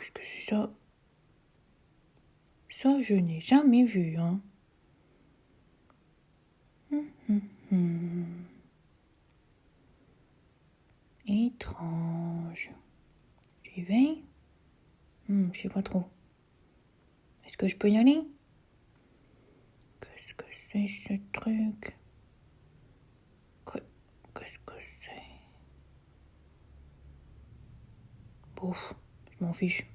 Qu'est-ce que c'est ça? Ça, je n'ai jamais vu, hein. Étrange. J'y vais? Je sais pas trop. Est-ce que je peux y aller? Qu'est-ce que c'est ce truc? Qu'est-ce que c'est? Bouf, je m'en fiche.